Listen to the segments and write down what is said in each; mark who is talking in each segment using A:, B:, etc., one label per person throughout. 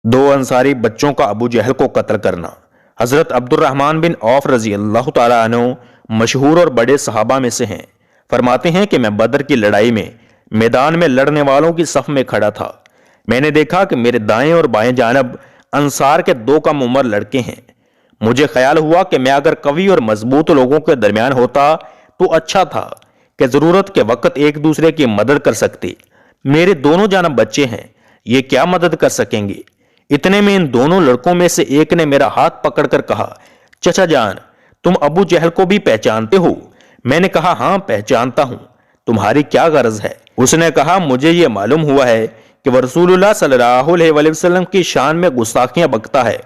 A: दो अंसारी बच्चों का अबू जहल को कत्ल करना। हजरत अब्दुर्रहमान बिन औफ रजी अल्लाह तआला अन्हु मशहूर और बड़े सहाबा में से हैं। फरमाते हैं कि मैं बदर की लड़ाई में मैदान में लड़ने वालों की सफ में खड़ा था। मैंने देखा कि मेरे दाएं और बाएं जानब अंसार के दो कम उम्र लड़के हैं। मुझे ख्याल हुआ कि मैं अगर कवि और मजबूत लोगों के दरमियान होता तो अच्छा था कि जरूरत के वक्त एक दूसरे की मदद कर सकते। मेरे दोनों जानब बच्चे हैं, ये क्या मदद कर सकेंगे। इतने में इन दोनों लड़कों में से एक ने मेरा हाथ पकड़कर कहा, चचा जान, तुम अबू जहल को भी पहचानते हो? मैंने कहा, हाँ पहचानता हूं, तुम्हारी क्या गरज है? उसने कहा, मुझे यह मालूम हुआ है कि वह रसूलुल्लाह सल्लल्लाहु अलैहि वसल्लम की शान में गुस्ताखियां बकता है।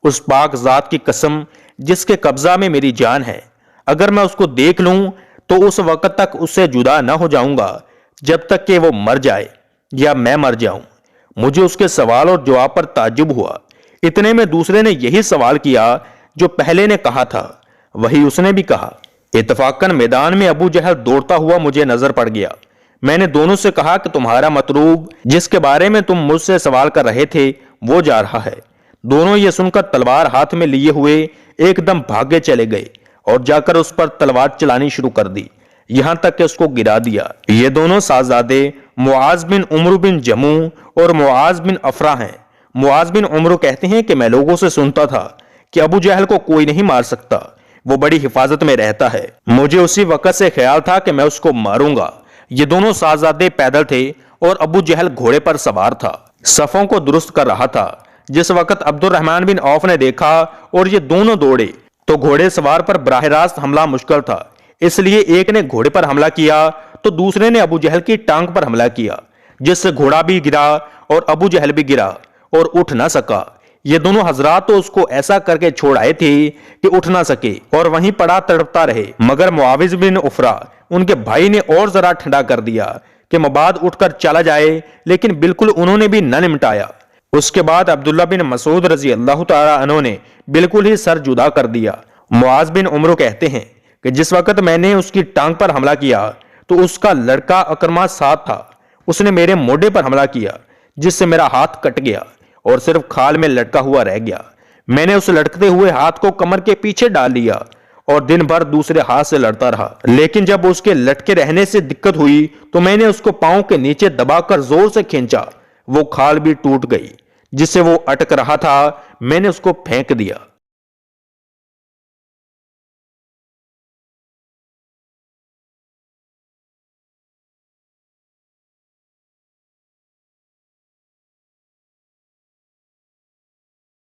A: उस पाक जात की कसम जिसके कब्जा में मेरी जान है, अगर मैं उसको देख लूं तो उस वक्त तक उससे जुदा न हो जाऊंगा जब तक कि वो मर जाए या मैं मर जाऊं। मुझे उसके सवाल और जवाब पर ताज्जुब हुआ। इतने में दूसरे ने यही सवाल किया जो पहले ने कहा था। वही उसने भी कहा। इत्तफाकन मैदान में अबू जहल दौड़ता हुआ मुझे नजर पड़ गया। मैंने दोनों से कहा कि तुम्हारा मतलूब जिसके बारे में तुम मुझसे सवाल कर रहे थे वो जा रहा है। दोनों ये सुनकर तलवार हाथ में लिए हुए एकदम भागे चले गए और जाकर उस पर तलवार चलानी शुरू कर दी, यहां तक कि उसको गिरा दिया। ये दोनों साहबजादे मुआज बिन उम्र बिन जमू और मुआज बिन अफरा हैं। मुआज बिन उम्र कहते हैं कि मैं लोगों से सुनता था कि अबू जहल को कोई नहीं मार सकता, वो बड़ी हिफाजत में रहता है। मुझे उसी वक्त से ख्याल था कि मैं उसको मारूंगा। ये दोनों साहबजादे पैदल थे और अबू जहल घोड़े पर सवार था, सफों को दुरुस्त कर रहा था। जिस वक्त अब्दुर्रहमान बिन औफ ने देखा और ये दोनों दौड़े तो घोड़े सवार पर बराह रास्त हमला मुश्किल था, इसलिए एक ने घोड़े पर हमला किया तो दूसरे ने अबू जहल की टांग पर हमला किया, जिससे घोड़ा भी गिरा और अबू जहल भी गिरा और उठ ना सका। ये दोनों हजरात तो उसको ऐसा करके छोड़ आए थे कि उठ ना सके और वहीं पड़ा तड़पता रहे, मगर मुआविज बिन उफरा उनके भाई ने और जरा ठंडा कर दिया कि मबाद उठकर चला जाए, लेकिन बिल्कुल उन्होंने भी न निमटाया। उसके बाद अब्दुल्ला बिन मसूद रजी अल्लाह तआला अन्हु ने बिल्कुल ही सर जुदा कर दिया। मुआज बिन उम्र कहते हैं कि जिस वक्त मैंने उसकी टांग पर हमला किया तो उसका लड़का अकरमा साथ था। उसने मेरे मोढे पर हमला किया, जिससे मेरा हाथ कट गया और सिर्फ खाल में लटका हुआ रह गया। मैंने उस लटकते हुए हाथ को कमर के पीछे डाल लिया और दिन भर दूसरे हाथ से लड़ता रहा, लेकिन जब उसके लटके रहने से दिक्कत हुई तो मैंने उसको पांव के नीचे दबाकर जोर से खींचा। वो खाल भी टूट गई जिससे वो अटक रहा था। मैंने उसको फेंक दिया।